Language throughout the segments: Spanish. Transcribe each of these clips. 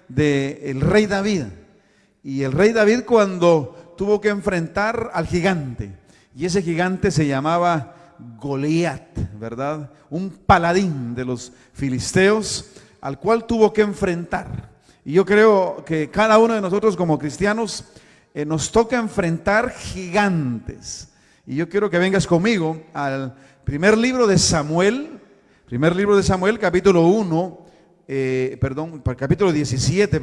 del rey David. Y el rey David cuando tuvo que enfrentar al gigante, y ese gigante se llamaba Goliat, ¿verdad? Un paladín de los filisteos al cual tuvo que enfrentar. Y yo creo que cada uno de nosotros como cristianos nos toca enfrentar gigantes. Y yo quiero que vengas conmigo al primer libro de Samuel, capítulo 1, capítulo 17,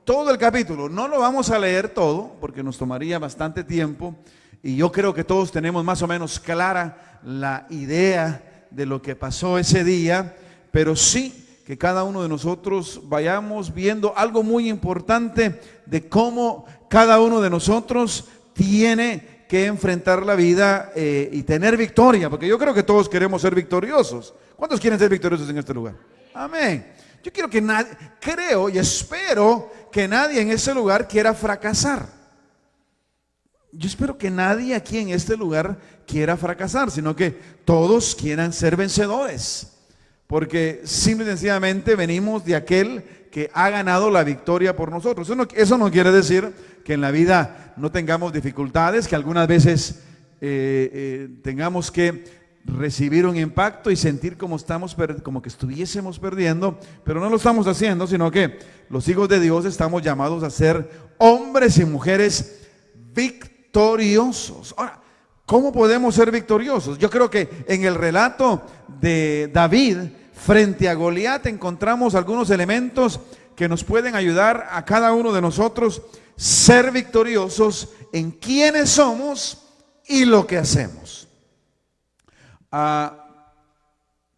todo el capítulo. No lo vamos a leer todo porque nos tomaría bastante tiempo. Y yo creo que todos tenemos más o menos clara la idea de lo que pasó ese día, pero sí que cada uno de nosotros vayamos viendo algo muy importante de cómo cada uno de nosotros tiene que enfrentar la vida y tener victoria, porque yo creo que todos queremos ser victoriosos. ¿Cuántos quieren ser victoriosos en este lugar? Amén. Yo quiero que nadie, creo y espero que nadie en ese lugar quiera fracasar. Yo espero que nadie aquí en este lugar quiera fracasar, sino que todos quieran ser vencedores, porque simple y sencillamente venimos de aquel que ha ganado la victoria por nosotros. Eso no quiere decir que en la vida no tengamos dificultades, que algunas veces tengamos que recibir un impacto y sentir como que estuviésemos perdiendo, pero no lo estamos haciendo, sino que los hijos de Dios estamos llamados a ser hombres y mujeres victoriosos. Ahora, ¿cómo podemos ser victoriosos? Yo creo que en el relato de David frente a Goliat encontramos algunos elementos que nos pueden ayudar a cada uno de nosotros ser victoriosos en quiénes somos y lo que hacemos.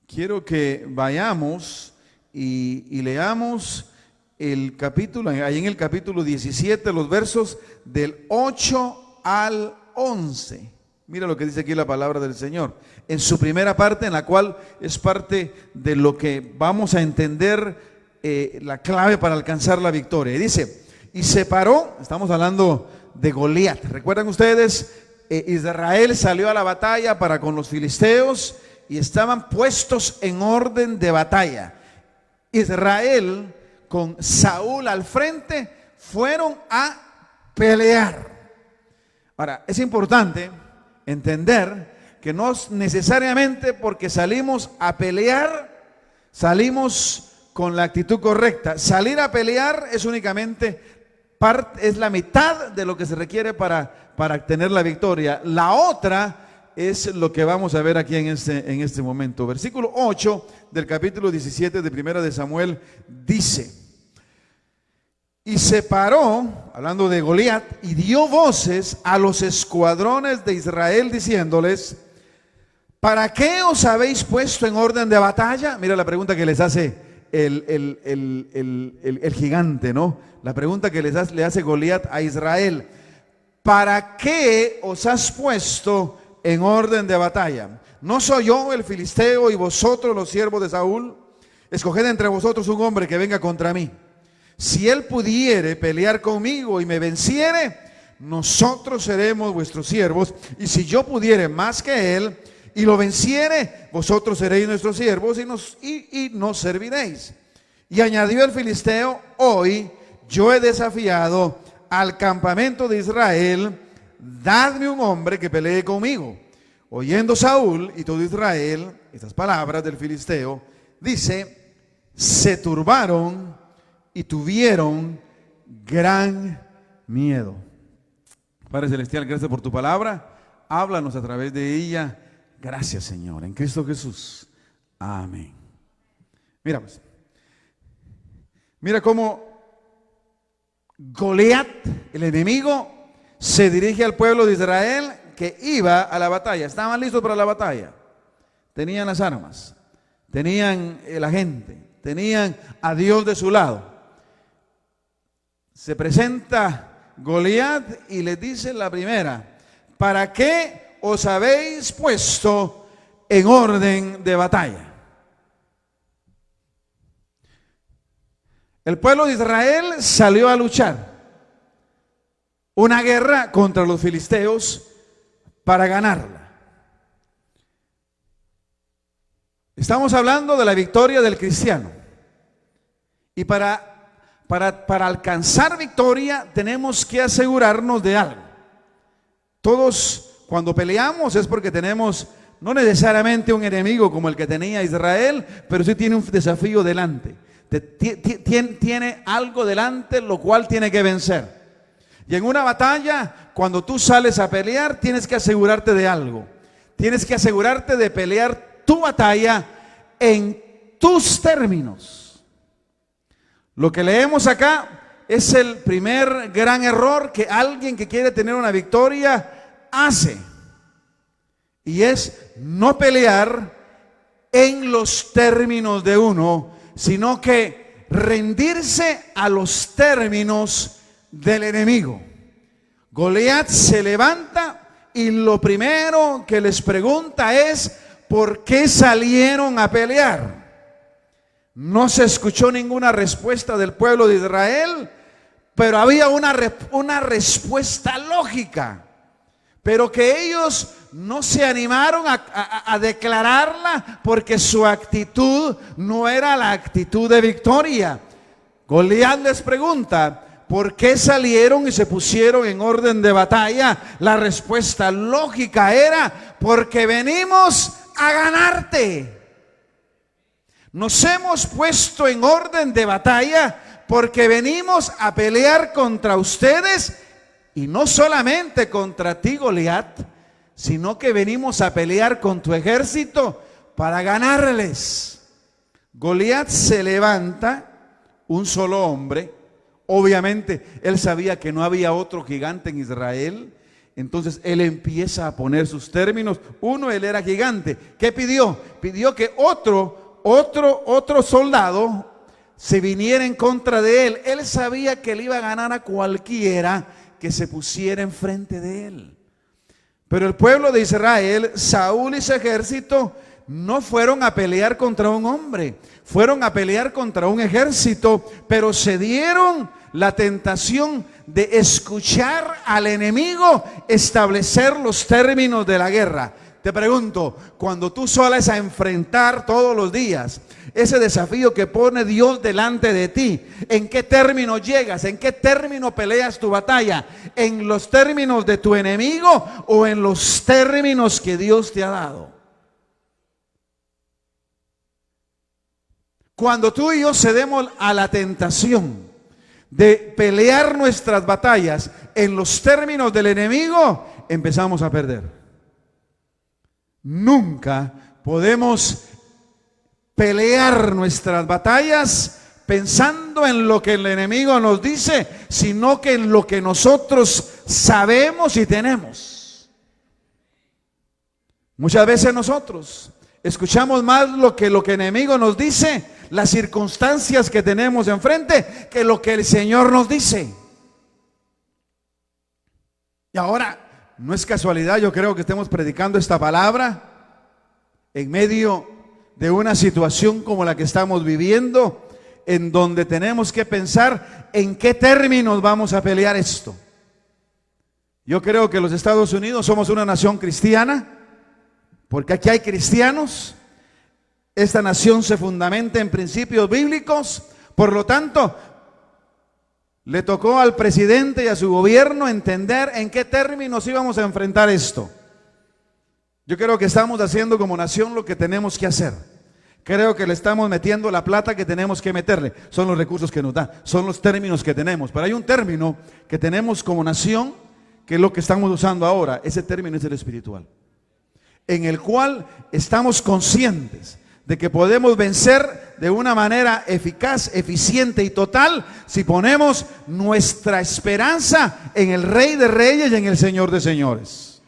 Quiero que vayamos y leamos el capítulo, ahí en el capítulo 17, los versos del 8 al 11. Mira lo que dice aquí la palabra del Señor, en su primera parte, en la cual es parte de lo que vamos a entender la clave para alcanzar la victoria. Y dice, y se paró, estamos hablando de Goliat. ¿Recuerdan ustedes? Israel salió a la batalla para con los filisteos y estaban puestos en orden de batalla. Israel con Saúl al frente fueron a pelear. Ahora, es importante entender que no es necesariamente porque salimos a pelear, salimos con la actitud correcta. Salir a pelear es únicamente es la mitad de lo que se requiere para tener la victoria. La otra es lo que vamos a ver aquí en este momento. Versículo 8 del capítulo 17 de Primera de Samuel dice: y se paró, hablando de Goliat, y dio voces a los escuadrones de Israel diciéndoles: ¿para qué os habéis puesto en orden de batalla? Mira la pregunta que les hace el gigante, ¿no? La pregunta que le hace Goliat a Israel: ¿para qué os has puesto en orden de batalla? ¿No soy yo el filisteo y vosotros los siervos de Saúl? Escoged entre vosotros un hombre que venga contra mí. Si él pudiere pelear conmigo y me venciere, nosotros seremos vuestros siervos, y si yo pudiere más que él y lo venciere, vosotros seréis nuestros siervos y nos serviréis. Y añadió el filisteo: hoy yo he desafiado al campamento de Israel, dadme un hombre que pelee conmigo. Oyendo Saúl y todo Israel estas palabras del filisteo, dice, se turbaron y tuvieron gran miedo. Padre Celestial, gracias por tu palabra. Háblanos a través de ella. Gracias, Señor, en Cristo Jesús. Amén. Mira pues, mira cómo Goliat, el enemigo, se dirige al pueblo de Israel que iba a la batalla. Estaban listos para la batalla. Tenían las armas, tenían la gente, tenían a Dios de su lado. Se presenta Goliat y les dice la primera: ¿para qué os habéis puesto en orden de batalla? El pueblo de Israel salió a luchar una guerra contra los filisteos para ganarla. Estamos hablando de la victoria del cristiano. Y para para alcanzar victoria tenemos que asegurarnos de algo. Todos cuando peleamos es porque tenemos no necesariamente un enemigo como el que tenía Israel, pero sí tiene un desafío delante. Tiene algo delante lo cual tiene que vencer. Y en una batalla, cuando tú sales a pelear, tienes que asegurarte de algo. Tienes que asegurarte de pelear tu batalla en tus términos. Lo que leemos acá es el primer gran error que alguien que quiere tener una victoria hace. Y es no pelear en los términos de uno, sino que rendirse a los términos del enemigo. Goliat se levanta y lo primero que les pregunta es: ¿por qué salieron a pelear? No se escuchó ninguna respuesta del pueblo de Israel, pero había una respuesta lógica, pero que ellos no se animaron a declararla porque su actitud no era la actitud de victoria. Goliat les pregunta: ¿por qué salieron y se pusieron en orden de batalla? La respuesta lógica era: porque venimos a ganarte. Nos hemos puesto en orden de batalla porque venimos a pelear contra ustedes, y no solamente contra ti, Goliat, sino que venimos a pelear con tu ejército para ganarles. Goliat se levanta, un solo hombre. Obviamente él sabía que no había otro gigante en Israel. Entonces él empieza a poner sus términos. Uno, él era gigante. ¿Qué pidió? Pidió que otro soldado se viniera en contra de él. Él sabía que le iba a ganar a cualquiera que se pusiera enfrente de él. Pero el pueblo de Israel, Saúl y su ejército, no fueron a pelear contra un hombre, fueron a pelear contra un ejército, pero se dieron la tentación de escuchar al enemigo establecer los términos de la guerra. Te pregunto, cuando tú sales a enfrentar todos los días ese desafío que pone Dios delante de ti, ¿en qué término llegas? ¿En qué término peleas tu batalla? ¿En los términos de tu enemigo o en los términos que Dios te ha dado? Cuando tú y yo cedemos a la tentación de pelear nuestras batallas en los términos del enemigo, empezamos a perder. Nunca podemos pelear nuestras batallas pensando en lo que el enemigo nos dice, sino que en lo que nosotros sabemos y tenemos. Muchas veces nosotros escuchamos más lo que el enemigo nos dice, las circunstancias que tenemos enfrente, que lo que el Señor nos dice. Y ahora, no es casualidad, yo creo que estemos predicando esta palabra en medio de una situación como la que estamos viviendo, en donde tenemos que pensar en qué términos vamos a pelear esto. Yo creo que los Estados Unidos somos una nación cristiana, porque aquí hay cristianos. Esta nación se fundamenta en principios bíblicos, por lo tanto, le tocó al presidente y a su gobierno entender en qué términos íbamos a enfrentar esto. Yo creo que estamos haciendo como nación lo que tenemos que hacer. Creo que le estamos metiendo la plata que tenemos que meterle. Son los recursos que nos da, son los términos que tenemos. Pero hay un término que tenemos como nación, que es lo que estamos usando ahora. Ese término es el espiritual, en el cual estamos conscientes de que podemos vencer de una manera eficaz, eficiente y total si ponemos nuestra esperanza en el Rey de Reyes y en el Señor de Señores.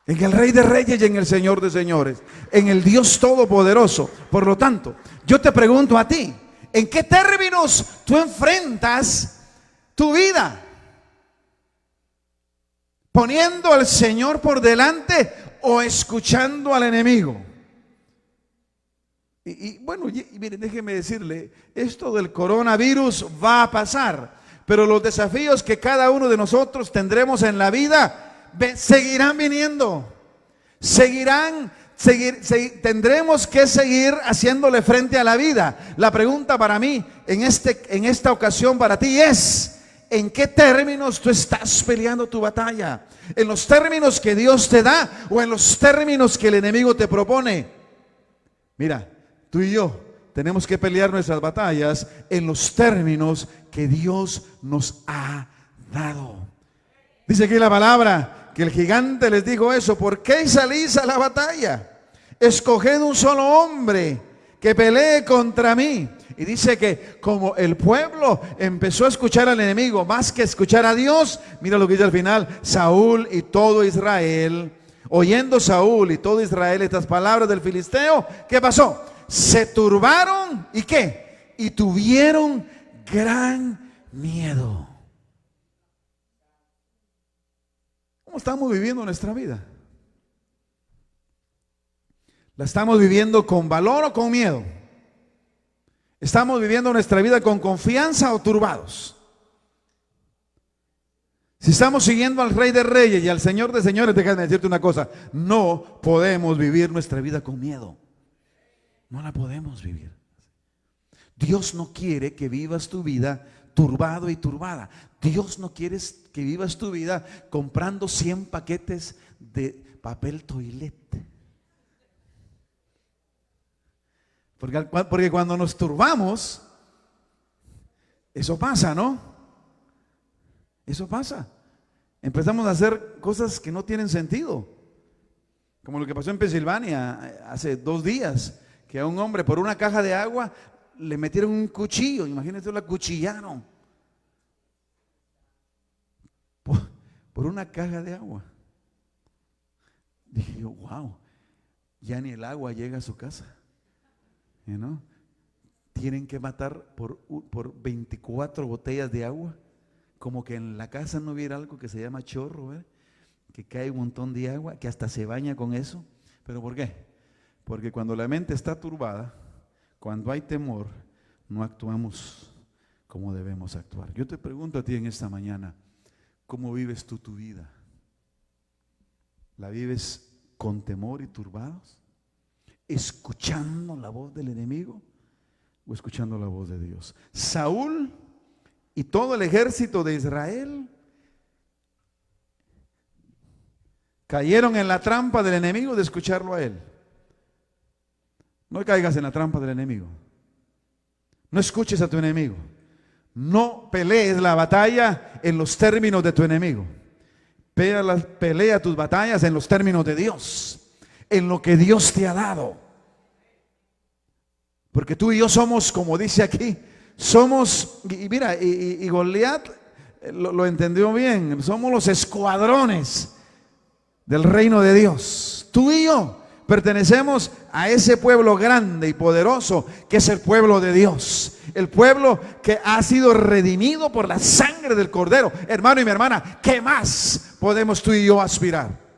En el Rey de Reyes y en el Señor de Señores, en el Dios Todopoderoso. Por lo tanto, yo te pregunto a ti, ¿en qué términos tú enfrentas tu vida? ¿Poniendo al Señor por delante o escuchando al enemigo? Bueno, miren, déjeme decirle, esto del coronavirus va a pasar, pero los desafíos que cada uno de nosotros tendremos en la vida seguirán viniendo, seguirán tendremos que seguir haciéndole frente a la vida. La pregunta para mí en esta ocasión para ti es: ¿en qué términos tú estás peleando tu batalla? ¿En los términos que Dios te da o en los términos que el enemigo te propone? Mira, tú y yo tenemos que pelear nuestras batallas en los términos que Dios nos ha dado. Dice aquí la palabra que el gigante les dijo eso: ¿por qué salís a la batalla? Escoged un solo hombre que pelee contra mí. Y dice que como el pueblo empezó a escuchar al enemigo más que escuchar a Dios, mira lo que dice al final: Saúl y todo Israel, oyendo Saúl y todo Israel estas palabras del filisteo, ¿qué pasó? Se turbaron y ¿qué? Y tuvieron gran miedo. ¿Cómo estamos viviendo nuestra vida? ¿La estamos viviendo con valor o con miedo? ¿Estamos viviendo nuestra vida con confianza o turbados? Si estamos siguiendo al Rey de Reyes y al Señor de Señores, déjame decirte una cosa: no podemos vivir nuestra vida con miedo. No la podemos vivir. Dios no quiere que vivas tu vida turbado y turbada. Dios no quiere que vivas tu vida comprando 100 paquetes de papel toilet. Porque cuando nos turbamos, eso pasa, ¿no? Eso pasa. Empezamos a hacer cosas que no tienen sentido. Como lo que pasó en Pensilvania hace 2 días, que a un hombre por una caja de agua le metieron un cuchillo. Imagínense, lo acuchillaron por una caja de agua. Dije yo, wow, ya ni el agua llega a su casa. ¿No? Tienen que matar por 24 botellas de agua, como que en la casa no hubiera algo que se llama chorro, ¿verdad? Que cae un montón de agua, que hasta se baña con eso. ¿Pero por qué? Porque cuando la mente está turbada, cuando hay temor, no actuamos como debemos actuar. Yo te pregunto a ti en esta mañana: ¿cómo vives tú tu vida? ¿La vives con temor y turbados? ¿Escuchando la voz del enemigo o escuchando la voz de Dios? Saúl y todo el ejército de Israel cayeron en la trampa del enemigo de escucharlo a él. No caigas en la trampa del enemigo. No escuches a tu enemigo. No pelees la batalla en los términos de tu enemigo. Pelea tus batallas en los términos de Dios, en lo que Dios te ha dado. Porque tú y yo somos, como dice aquí, somos, y mira, y Goliat lo entendió bien, somos los escuadrones del reino de Dios. Tú y yo pertenecemos a ese pueblo grande y poderoso que es el pueblo de Dios, el pueblo que ha sido redimido por la sangre del Cordero. Hermano y mi hermana, ¿qué más podemos tú y yo aspirar?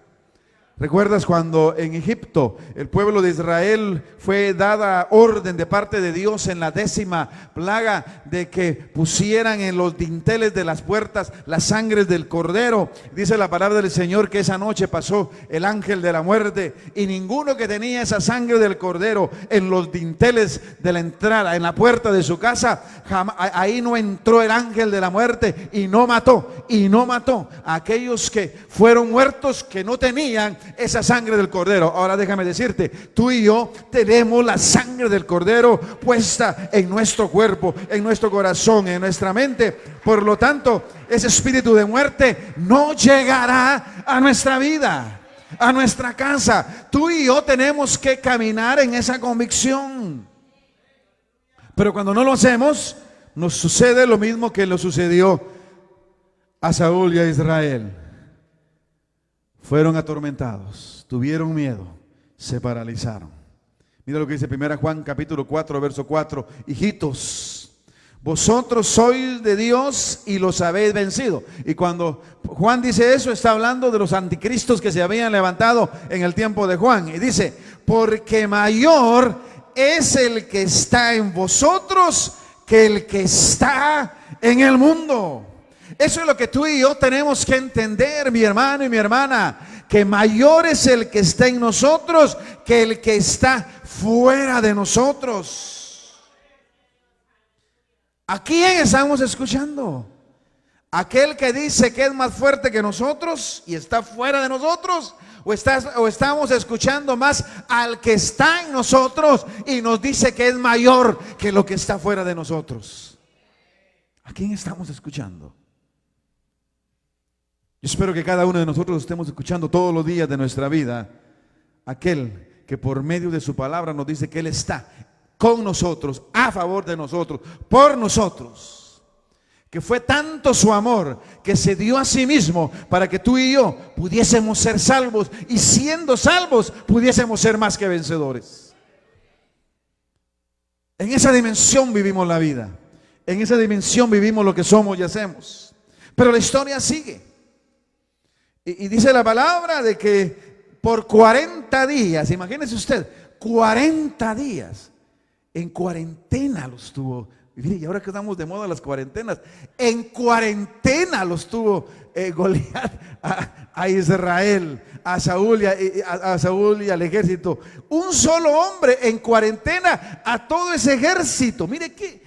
¿Recuerdas cuando en Egipto el pueblo de Israel fue dada orden de parte de Dios en la 10ª plaga de que pusieran en los dinteles de las puertas la sangre del Cordero? Dice la palabra del Señor que esa noche pasó el ángel de la muerte y ninguno que tenía esa sangre del Cordero en los dinteles de la entrada, en la puerta de su casa, ahí no entró el ángel de la muerte y no mató a aquellos que fueron muertos, que no tenían esa sangre del Cordero. Ahora déjame decirte, tú y yo tenemos la sangre del Cordero puesta en nuestro cuerpo, en nuestro corazón, en nuestra mente. Por lo tanto, ese espíritu de muerte no llegará a nuestra vida, a nuestra casa. Tú y yo tenemos que caminar en esa convicción. Pero cuando no lo hacemos, nos sucede lo mismo que le sucedió a Saúl y a Israel. Fueron atormentados, tuvieron miedo, se paralizaron. Mira lo que dice 1 Juan capítulo 4, verso 4. Hijitos, vosotros sois de Dios y los habéis vencido. Y cuando Juan dice eso, está hablando de los anticristos que se habían levantado en el tiempo de Juan. Y dice, porque mayor es el que está en vosotros que el que está en el mundo. Eso es lo que tú y yo tenemos que entender, mi hermano y mi hermana, que mayor es el que está en nosotros que el que está fuera de nosotros. ¿A quién estamos escuchando? ¿Aquel que dice que es más fuerte que nosotros y está fuera de nosotros? ¿O estamos escuchando más al que está en nosotros y nos dice que es mayor que lo que está fuera de nosotros? ¿A quién estamos escuchando? Yo espero que cada uno de nosotros estemos escuchando todos los días de nuestra vida aquel que por medio de su palabra nos dice que Él está con nosotros, a favor de nosotros, por nosotros. Que fue tanto su amor que se dio a sí mismo para que tú y yo pudiésemos ser salvos, y siendo salvos pudiésemos ser más que vencedores. En esa dimensión vivimos la vida, en esa dimensión vivimos lo que somos y hacemos. Pero la historia sigue y dice la palabra de que por 40 días, imagínese usted, 40 días en cuarentena los tuvo. Mire, y ahora que estamos de moda las cuarentenas, en cuarentena los tuvo Goliat a Israel, a Saúl y al ejército. Un solo hombre en cuarentena a todo ese ejército. Mire que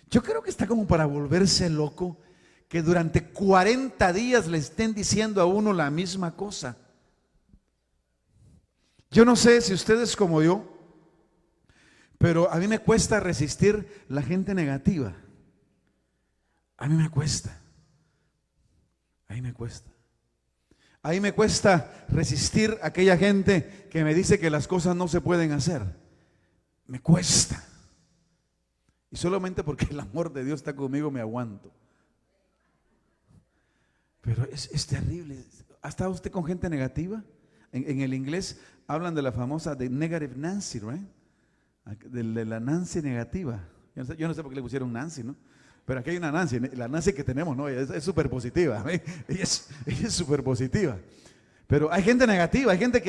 yo creo que está como para volverse loco que durante 40 días le estén diciendo a uno la misma cosa. Yo no sé si ustedes como yo, pero a mí me cuesta resistir la gente negativa. A mí me cuesta. A mí me cuesta. A mí me cuesta resistir a aquella gente que me dice que las cosas no se pueden hacer. Me cuesta. Y solamente porque el amor de Dios está conmigo me aguanto. Pero es terrible. ¿Ha estado usted con gente negativa? En el inglés hablan de la famosa de negative Nancy, ¿right? De la Nancy negativa. Yo no sé por qué le pusieron Nancy, ¿no? Pero aquí hay una Nancy, la Nancy que tenemos, ¿no? Es súper positiva. Ella es súper positiva. Pero hay gente negativa, hay gente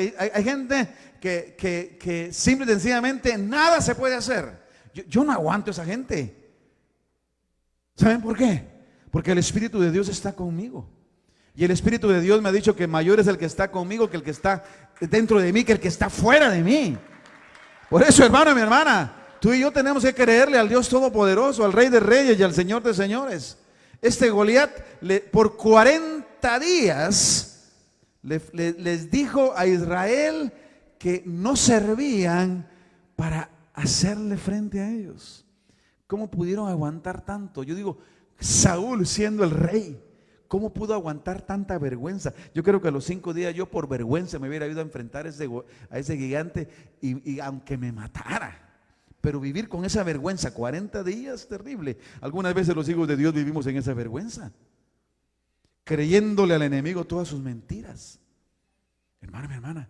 que simple y sencillamente nada se puede hacer. Yo no aguanto a esa gente. ¿Saben por qué? Porque el Espíritu de Dios está conmigo. Y el Espíritu de Dios me ha dicho que mayor es el que está conmigo que el que está dentro de mí, que el que está fuera de mí. Por eso, hermano y mi hermana, tú y yo tenemos que creerle al Dios Todopoderoso, al Rey de Reyes y al Señor de Señores. Este Goliat por 40 días les dijo a Israel que no servían para hacerle frente a ellos. ¿Cómo pudieron aguantar tanto? Yo digo, Saúl siendo el rey, ¿cómo pudo aguantar tanta vergüenza? Yo creo que a los 5 días yo por vergüenza me hubiera ido a enfrentar a ese gigante y aunque me matara. Pero vivir con esa vergüenza 40 días, terrible. Algunas veces los hijos de Dios vivimos en esa vergüenza, creyéndole al enemigo todas sus mentiras. Hermano, mi hermana,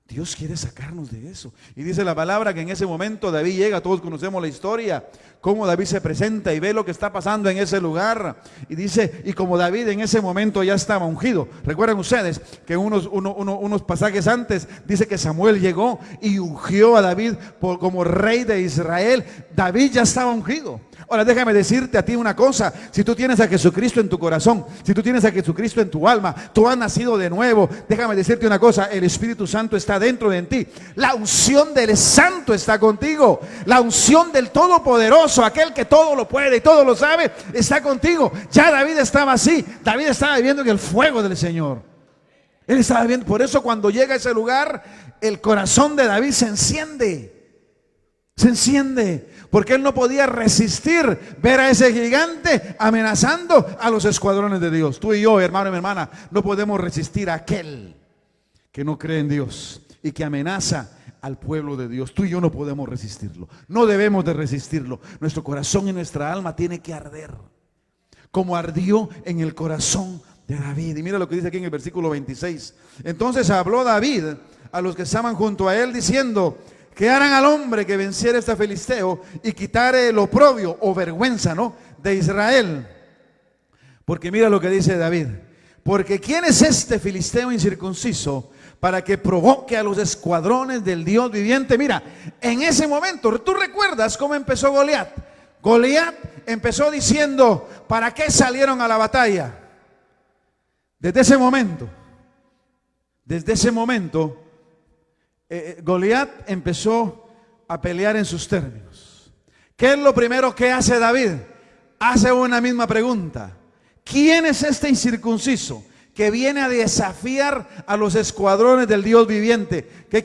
Dios quiere sacarnos de eso. Y dice la palabra que en ese momento David llega, todos conocemos la historia, cómo David se presenta y ve lo que está pasando en ese lugar. Y dice, y como David en ese momento ya estaba ungido. Recuerden ustedes que unos pasajes antes dice que Samuel llegó y ungió a David como rey de Israel. David ya estaba ungido. Ahora déjame decirte a ti una cosa: si tú tienes a Jesucristo en tu corazón, si tú tienes a Jesucristo en tu alma, tú has nacido de nuevo. Déjame decirte una cosa: el Espíritu Santo está dentro de ti. La unción del Santo está contigo. La unción del Todopoderoso, aquel que todo lo puede y todo lo sabe, está contigo. Ya David estaba así. David estaba viviendo en el fuego del Señor. Él estaba viendo. Por eso cuando llega a ese lugar, el corazón de David se enciende. Se enciende. Porque él no podía resistir ver a ese gigante amenazando a los escuadrones de Dios. Tú y yo, hermano y mi hermana, no podemos resistir a aquel que no cree en Dios y que amenaza al pueblo de Dios. Tú y yo no podemos resistirlo. No debemos de resistirlo. Nuestro corazón y nuestra alma tiene que arder, como ardió en el corazón de David. Y mira lo que dice aquí en el versículo 26. Entonces habló David a los que estaban junto a él diciendo: que harán al hombre que venciera este filisteo y quitare el oprobio o vergüenza, ¿no?, de Israel. Porque mira lo que dice David: porque ¿quién es este filisteo incircunciso para que provoque a los escuadrones del Dios viviente? Mira, en ese momento, ¿tú recuerdas cómo empezó Goliat? Goliat empezó diciendo: ¿para qué salieron a la batalla? Desde ese momento Desde ese momento, Goliat empezó a pelear en sus términos. ¿Qué es lo primero que hace David? Hace una misma pregunta: ¿quién es este incircunciso que viene a desafiar a los escuadrones del Dios viviente? ¿Qué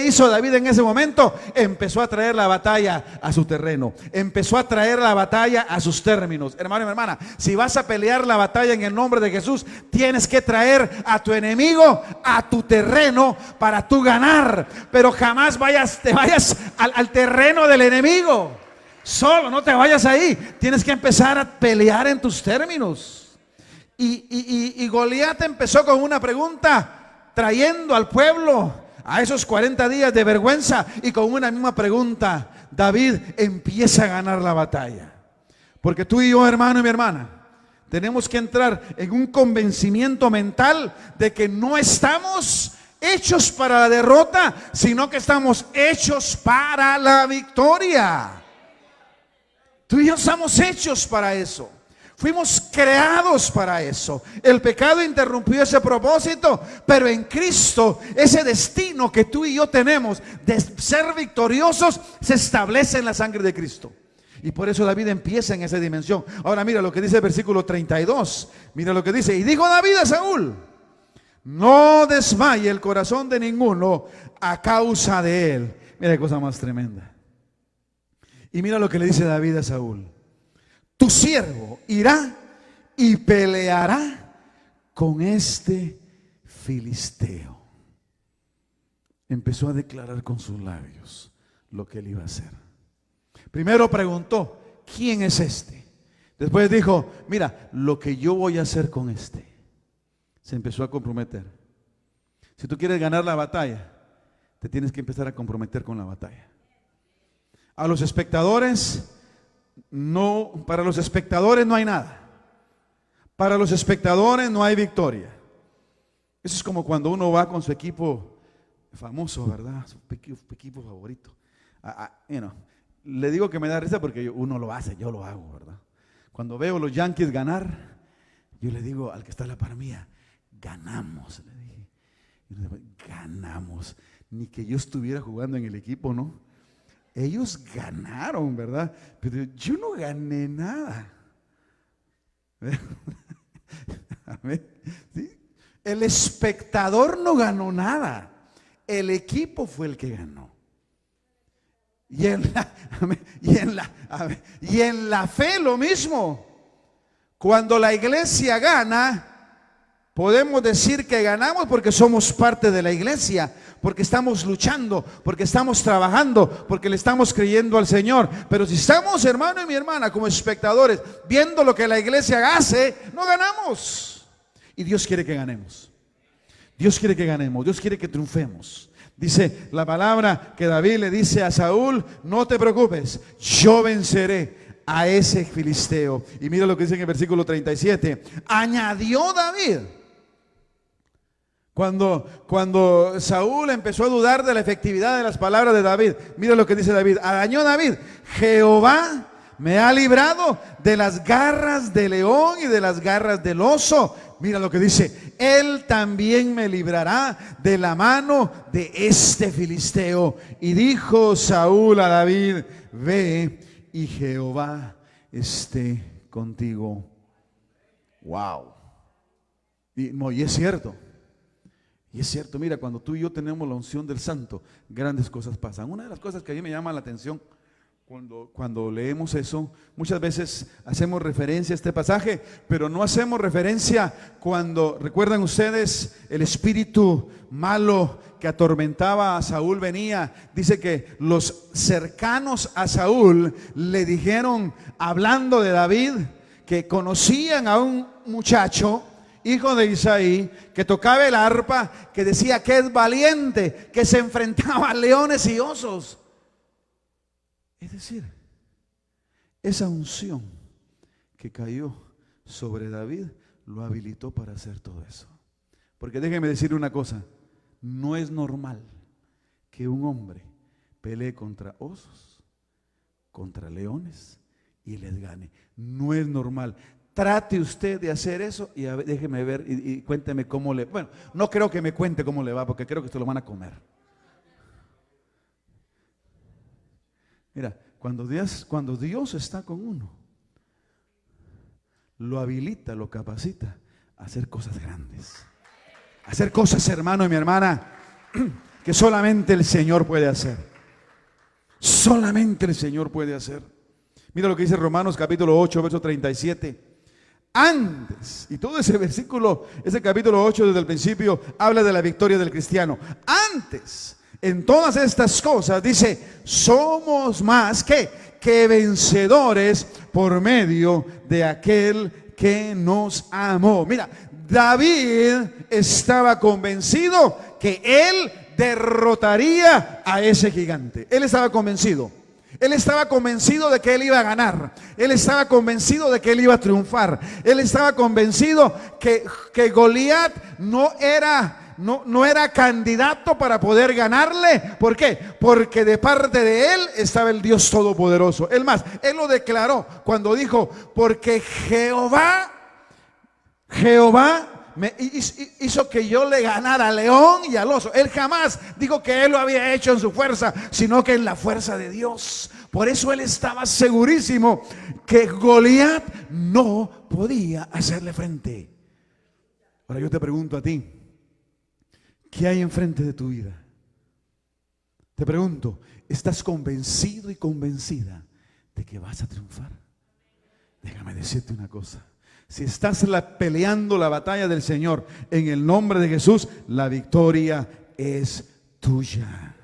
hizo David en ese momento? Empezó a traer la batalla a su terreno, empezó a traer la batalla a sus términos. Hermano y hermana, si vas a pelear la batalla en el nombre de Jesús, tienes que traer a tu enemigo a tu terreno para tú ganar. Pero jamás te vayas al terreno del enemigo solo, no te vayas ahí. Tienes que empezar a pelear en tus términos. Y Goliat empezó con una pregunta, trayendo al pueblo a esos 40 días de vergüenza, y con una misma pregunta David empieza a ganar la batalla. Porque tú y yo, hermano y mi hermana, tenemos que entrar en un convencimiento mental de que no estamos hechos para la derrota, sino que estamos hechos para la victoria. Tú y yo estamos hechos para eso. Fuimos creados para eso. El pecado interrumpió ese propósito, pero en Cristo ese destino que tú y yo tenemos de ser victoriosos se establece en la sangre de Cristo. Y por eso David empieza en esa dimensión. Ahora mira lo que dice el versículo 32. Mira lo que dice: y dijo David a Saúl: no desmaye el corazón de ninguno a causa de él. Mira qué cosa más tremenda. Y mira lo que le dice David a Saúl: tu siervo irá y peleará con este filisteo. Empezó a declarar con sus labios lo que él iba a hacer. Primero preguntó: ¿quién es este? Después dijo: mira, lo que yo voy a hacer con este. Se empezó a comprometer. Si tú quieres ganar la batalla, te tienes que empezar a comprometer con la batalla. A los espectadores, no, para los espectadores no hay nada. Para los espectadores no hay victoria. Eso es como cuando uno va con su equipo famoso, ¿verdad? Su equipo favorito. Le digo que me da risa porque uno lo hace, yo lo hago, ¿verdad? Cuando veo a los Yankees ganar, yo le digo al que está a la par mía: ganamos, le dije. Ganamos. Ni que yo estuviera jugando en el equipo, ¿no? Ellos ganaron, ¿verdad? Pero yo no gané nada. ¿Sí? El espectador no ganó nada. El equipo fue el que ganó. Y en la fe lo mismo. Cuando la iglesia gana, podemos decir que ganamos porque somos parte de la iglesia, porque estamos luchando, porque estamos trabajando, porque le estamos creyendo al Señor. Pero si estamos, hermano y mi hermana, como espectadores, viendo lo que la iglesia hace, no ganamos. Y Dios quiere que ganemos. Dios quiere que ganemos. Dios quiere que triunfemos. Dice la palabra que David le dice a Saúl: no te preocupes, yo venceré a ese filisteo. Y mira lo que dice en el versículo 37. Añadió David, cuando Saúl empezó a dudar de la efectividad de las palabras de David, mira lo que dice David. Añadió David: Jehová me ha librado de las garras del león y de las garras del oso. Mira lo que dice: él también me librará de la mano de este filisteo. Y dijo Saúl a David: ve y Jehová esté contigo. Wow. Y es cierto. Y es cierto, mira, cuando tú y yo tenemos la unción del Santo, grandes cosas pasan. Una de las cosas que a mí me llama la atención cuando leemos eso, muchas veces hacemos referencia a este pasaje, pero no hacemos referencia cuando, recuerdan ustedes, el espíritu malo que atormentaba a Saúl venía. Dice que los cercanos a Saúl le dijeron, hablando de David, que conocían a un muchacho, hijo de Isaí, que tocaba el arpa, que decía que es valiente, que se enfrentaba a leones y osos. Es decir, esa unción que cayó sobre David lo habilitó para hacer todo eso. Porque déjeme decir una cosa: no es normal que un hombre pelee contra osos, contra leones y les gane. No es normal. trate usted de hacer eso y déjeme ver y cuénteme cómo le... Bueno, no creo que me cuente cómo le va, porque creo que se lo van a comer. Mira, cuando Dios está con uno, lo habilita, lo capacita a hacer cosas grandes. A hacer cosas, hermano y mi hermana, que solamente el Señor puede hacer. Solamente el Señor puede hacer. Mira lo que dice Romanos capítulo 8, verso 37. Antes, y todo ese versículo, ese capítulo 8 desde el principio, habla de la victoria del cristiano. Antes, en todas estas cosas, dice, somos más que vencedores por medio de aquel que nos amó. Mira, David estaba convencido que él derrotaría a ese gigante. Él estaba convencido. Él estaba convencido de que él iba a ganar. Él estaba convencido de que él iba a triunfar. Él estaba convencido que Goliat no era candidato para poder ganarle. ¿Por qué? Porque de parte de él estaba el Dios Todopoderoso. Es más, él lo declaró cuando dijo, porque Jehová me hizo que yo le ganara al león y al oso. Él jamás dijo que él lo había hecho en su fuerza, sino que en la fuerza de Dios. Por eso él estaba segurísimo que Goliat no podía hacerle frente. Ahora yo te pregunto a ti, ¿qué hay enfrente de tu vida? Te pregunto, ¿estás convencido y convencida de que vas a triunfar? Déjame decirte una cosa. Si estás peleando la batalla del Señor en el nombre de Jesús, la victoria es tuya.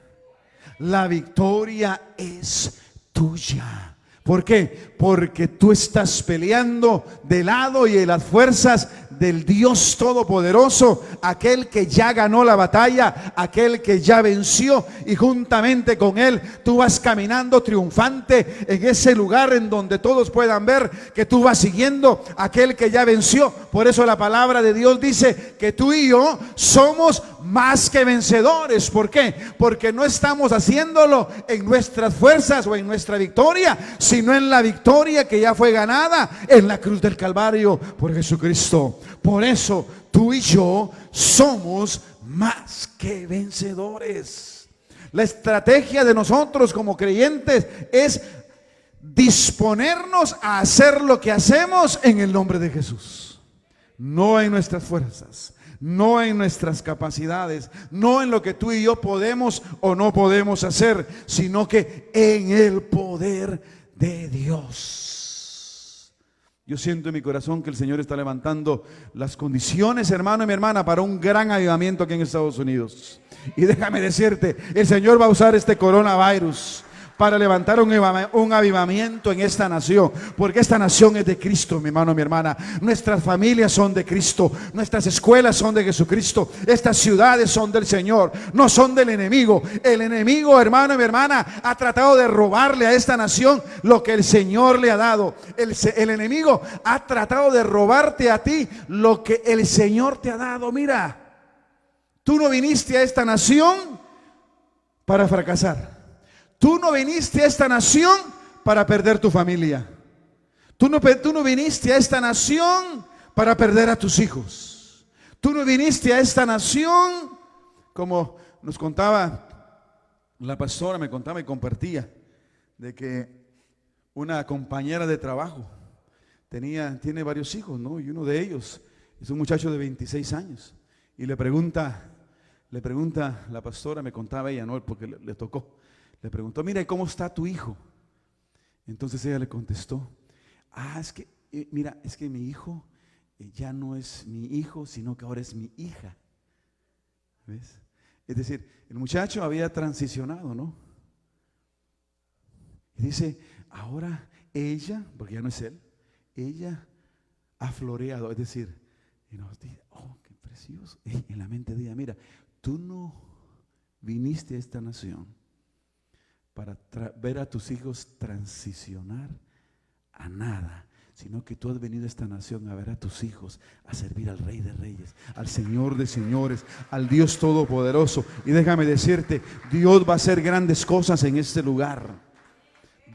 La victoria es tuya. ¿Por qué? Porque tú estás peleando del lado y de las fuerzas del Dios Todopoderoso, aquel que ya ganó la batalla, aquel que ya venció, y juntamente con él tú vas caminando triunfante en ese lugar en donde todos puedan ver que tú vas siguiendo a aquel que ya venció. Por eso la palabra de Dios dice que tú y yo somos más que vencedores. ¿Por qué? Porque no estamos haciéndolo en nuestras fuerzas o en nuestra victoria, sino en la victoria que ya fue ganada en la cruz del Calvario por Jesucristo. Por eso tú y yo somos más que vencedores. La estrategia de nosotros como creyentes es disponernos a hacer lo que hacemos en el nombre de Jesús. No en nuestras fuerzas, no en nuestras capacidades, no en lo que tú y yo podemos o no podemos hacer, sino que en el poder de Dios. Yo siento en mi corazón que el Señor está levantando las condiciones, hermano y mi hermana, para un gran avivamiento aquí en Estados Unidos. Y déjame decirte, el Señor va a usar este coronavirus para levantar un avivamiento en esta nación, porque esta nación es de Cristo, mi hermano, mi hermana. Nuestras familias son de Cristo, nuestras escuelas son de Jesucristo, estas ciudades son del Señor, no son del enemigo. El enemigo, hermano y mi hermana, ha tratado de robarle a esta nación lo que el Señor le ha dado. El enemigo ha tratado de robarte a ti lo que el Señor te ha dado. Mira, tú no viniste a esta nación para fracasar. Tú no viniste a esta nación para perder tu familia. Tú no viniste a esta nación para perder a tus hijos. Tú no viniste a esta nación, como nos contaba la pastora, me contaba y compartía, de que una compañera de trabajo tiene varios hijos, ¿no? Y uno de ellos es un muchacho de 26 años. Y le pregunta la pastora, me contaba ella, ¿no? Porque le tocó. Le preguntó, mira, ¿y cómo está tu hijo? Entonces ella le contestó, es que mi hijo ya no es mi hijo, sino que ahora es mi hija. ¿Ves? Es decir, el muchacho había transicionado, ¿no? Y dice, ahora ella, porque ya no es él, ella ha floreado. Es decir, y nos dice, oh, qué precioso. En la mente de ella, mira, tú no viniste a esta nación para ver a tus hijos transicionar a nada, sino que tú has venido a esta nación a ver a tus hijos, a servir al Rey de Reyes, al Señor de Señores, al Dios Todopoderoso. Y déjame decirte, Dios va a hacer grandes cosas en este lugar.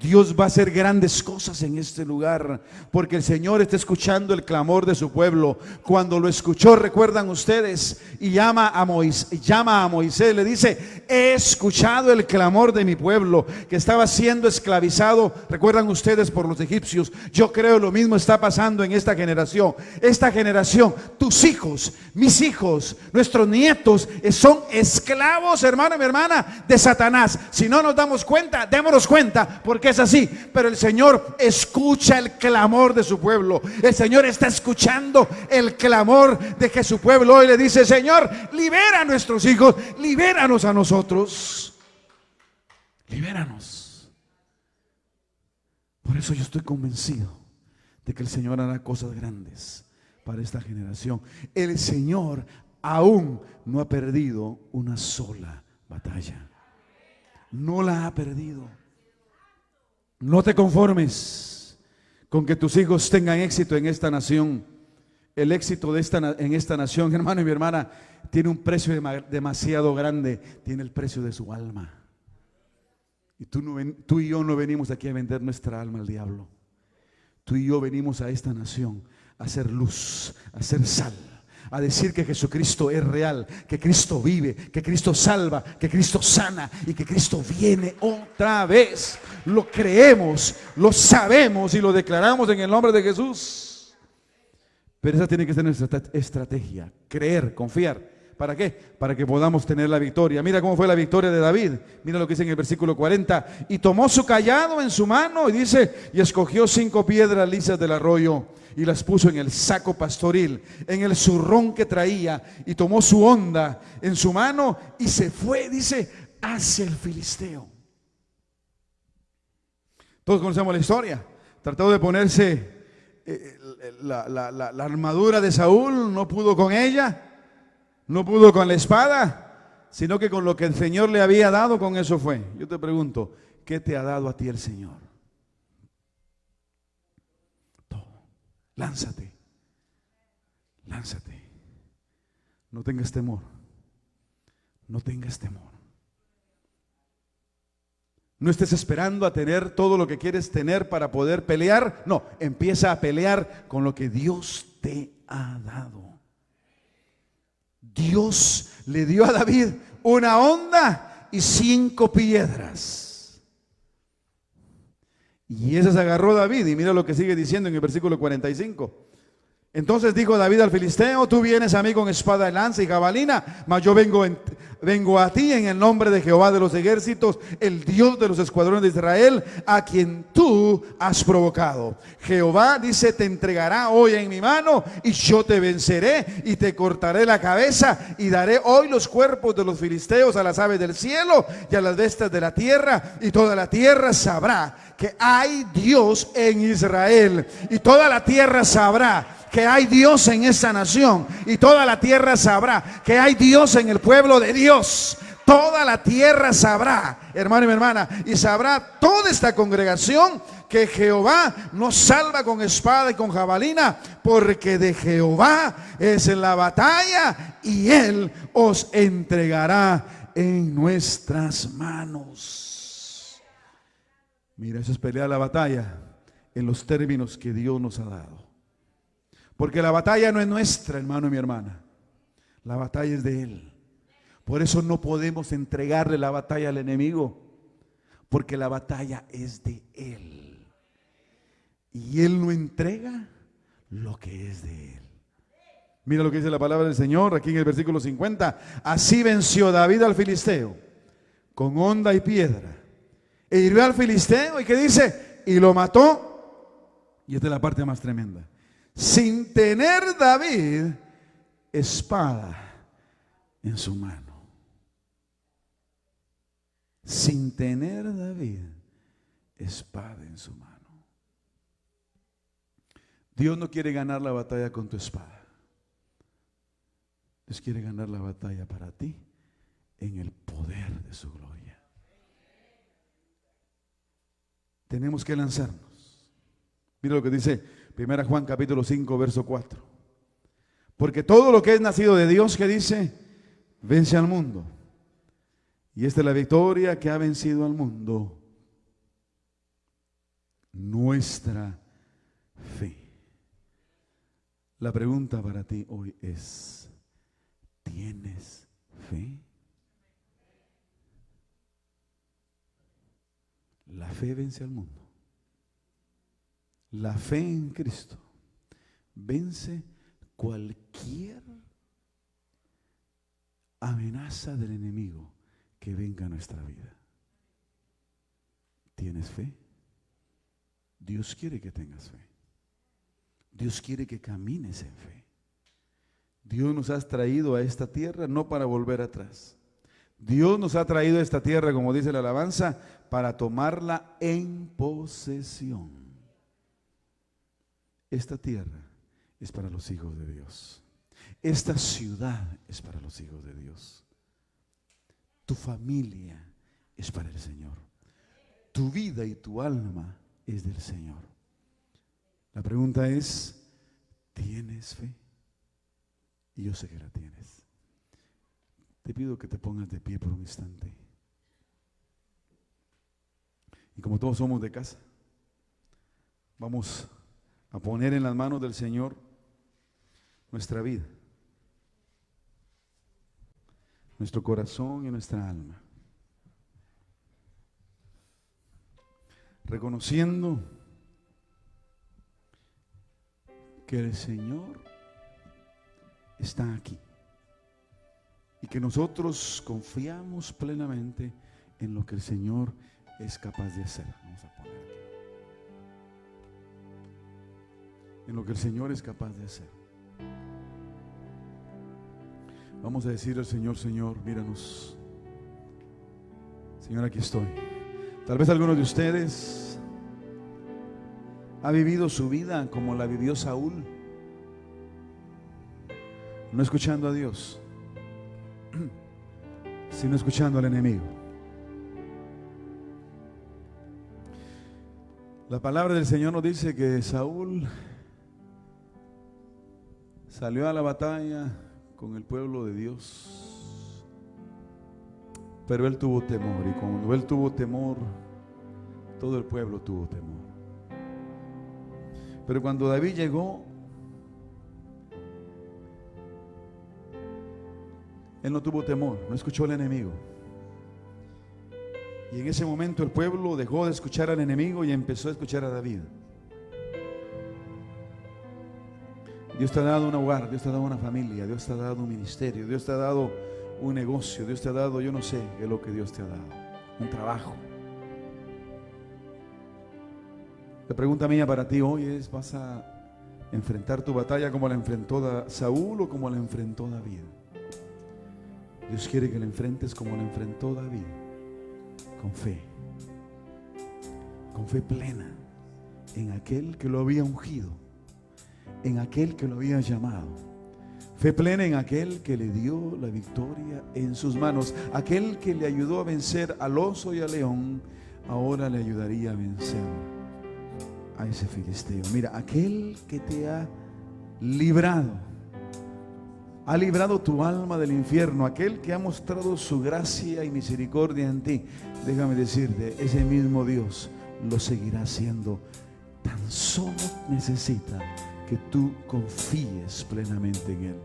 Dios va a hacer grandes cosas en este lugar, porque el Señor está escuchando el clamor de su pueblo. Cuando lo escuchó, recuerdan ustedes, y llama a Moisés, le dice: he escuchado el clamor de mi pueblo que estaba siendo esclavizado, recuerdan ustedes, por los egipcios. Yo creo lo mismo está pasando en esta generación. Esta generación, tus hijos, mis hijos, nuestros nietos son esclavos, hermano y mi hermana, de Satanás. Si no nos damos cuenta, démonos cuenta, porque es así. Pero el Señor escucha el clamor de su pueblo. El Señor está escuchando el clamor de que su pueblo hoy le dice: Señor, libera a nuestros hijos, libéranos a nosotros, libéranos. Por eso yo estoy convencido de que el Señor hará cosas grandes para esta generación. El Señor aún no ha perdido una sola batalla. No la ha perdido. No te conformes con que tus hijos tengan éxito en esta nación. El éxito en esta nación, hermano y mi hermana, tiene un precio demasiado grande. Tiene el precio de su alma. Y tú y yo no venimos aquí a vender nuestra alma al diablo. Tú y yo venimos a esta nación a hacer luz, a hacer sal, a decir que Jesucristo es real, que Cristo vive, que Cristo salva, que Cristo sana y que Cristo viene otra vez. Lo creemos, lo sabemos y lo declaramos en el nombre de Jesús. Pero esa tiene que ser nuestra estrategia: creer, confiar. ¿Para qué? Para que podamos tener la victoria. Mira cómo fue la victoria de David. Mira lo que dice en el versículo 40. Y tomó su cayado en su mano, y dice, y escogió 5 piedras lisas del arroyo y las puso en el saco pastoril, en el zurrón que traía, y tomó su honda en su mano y se fue, dice, hacia el filisteo. Todos conocemos la historia. Trató de ponerse la armadura de Saúl, no pudo con ella. No pudo con la espada, sino que con lo que el Señor le había dado, con eso fue. Yo te pregunto, ¿qué te ha dado a ti el Señor? Todo. Lánzate. Lánzate. No tengas temor. No tengas temor. No estés esperando a tener todo lo que quieres tener para poder pelear. No, empieza a pelear con lo que Dios te ha dado. Dios le dio a David una honda y 5 piedras. Y esas agarró David, y mira lo que sigue diciendo en el versículo 45. Entonces dijo David al filisteo: tú vienes a mí con espada y lanza y jabalina, mas yo vengo a ti en el nombre de Jehová de los ejércitos, el Dios de los escuadrones de Israel, a quien tú has provocado. Jehová, dice, te entregará hoy en mi mano, y yo te venceré y te cortaré la cabeza, y daré hoy los cuerpos de los filisteos a las aves del cielo y a las bestias de la tierra, y toda la tierra sabrá que hay Dios en Israel, y toda la tierra sabrá que hay Dios en esta nación, y toda la tierra sabrá que hay Dios en el pueblo de Dios. Toda la tierra sabrá, hermano y mi hermana, y sabrá toda esta congregación que Jehová nos salva con espada y con jabalina, porque de Jehová es la batalla y Él os entregará en nuestras manos. Mira, eso es pelear la batalla en los términos que Dios nos ha dado. Porque la batalla no es nuestra, hermano y mi hermana. La batalla es de Él. Por eso no podemos entregarle la batalla al enemigo, porque la batalla es de Él. Y Él no entrega lo que es de Él. Mira lo que dice la palabra del Señor aquí en el versículo 50. Así venció David al filisteo con honda y piedra, e hirió al filisteo, y ¿qué dice? Y lo mató. Y esta es la parte más tremenda: sin tener David espada en su mano. Sin tener David espada en su mano. Dios no quiere ganar la batalla con tu espada. Dios quiere ganar la batalla para ti en el poder de su gloria. Tenemos que lanzarnos. Mira lo que dice 1 Juan capítulo 5 verso 4. Porque todo lo que es nacido de Dios, que dice, vence al mundo. Y esta es la victoria que ha vencido al mundo, nuestra fe. La pregunta para ti hoy es, ¿tienes fe? La fe vence al mundo. La fe en Cristo vence cualquier amenaza del enemigo que venga a nuestra vida. ¿Tienes fe? Dios quiere que tengas fe. Dios quiere que camines en fe. Dios nos ha traído a esta tierra no para volver atrás. Dios nos ha traído a esta tierra, como dice la alabanza, para tomarla en posesión. Esta tierra es para los hijos de Dios. Esta ciudad es para los hijos de Dios. Tu familia es para el Señor. Tu vida y tu alma es del Señor. La pregunta es, ¿tienes fe? Y yo sé que la tienes. Te pido que te pongas de pie por un instante. Y como todos somos de casa, vamos a poner en las manos del Señor nuestra vida, nuestro corazón y nuestra alma, reconociendo que el Señor está aquí y que nosotros confiamos plenamente en lo que el Señor es capaz de hacer. Vamos a poner aquí. En lo que el Señor es capaz de hacer. Vamos a decir al Señor, Señor, míranos. Señor, aquí estoy. Tal vez algunos de ustedes ha vivido su vida como la vivió Saúl, no escuchando a Dios, sino escuchando al enemigo. La palabra del Señor nos dice que Saúl salió a la batalla con el pueblo de Dios, pero él tuvo temor, y cuando él tuvo temor, todo el pueblo tuvo temor. Pero cuando David llegó, él no tuvo temor, no escuchó al enemigo. Y en ese momento el pueblo dejó de escuchar al enemigo y empezó a escuchar a David. Dios te ha dado un hogar, Dios te ha dado una familia, Dios te ha dado un ministerio, Dios te ha dado un negocio, Dios te ha dado, yo no sé qué es lo que Dios te ha dado, un trabajo. La pregunta mía para ti hoy es, ¿vas a enfrentar tu batalla como la enfrentó Saúl o como la enfrentó David? Dios quiere que la enfrentes como la enfrentó David, con fe plena en aquel que lo había ungido, en aquel que lo había llamado, fe plena en aquel que le dio la victoria en sus manos, aquel que le ayudó a vencer al oso y al león, ahora le ayudaría a vencer a ese filisteo. Mira, aquel que te ha librado tu alma del infierno, aquel que ha mostrado su gracia y misericordia en ti, déjame decirte, ese mismo Dios lo seguirá haciendo. Tan solo necesita que tú confíes plenamente en Él.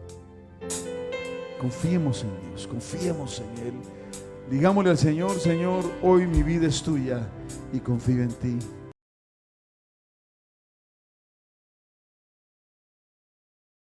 Confiemos en Dios, confiemos en Él. Digámosle al Señor, Señor, hoy mi vida es tuya y confío en ti.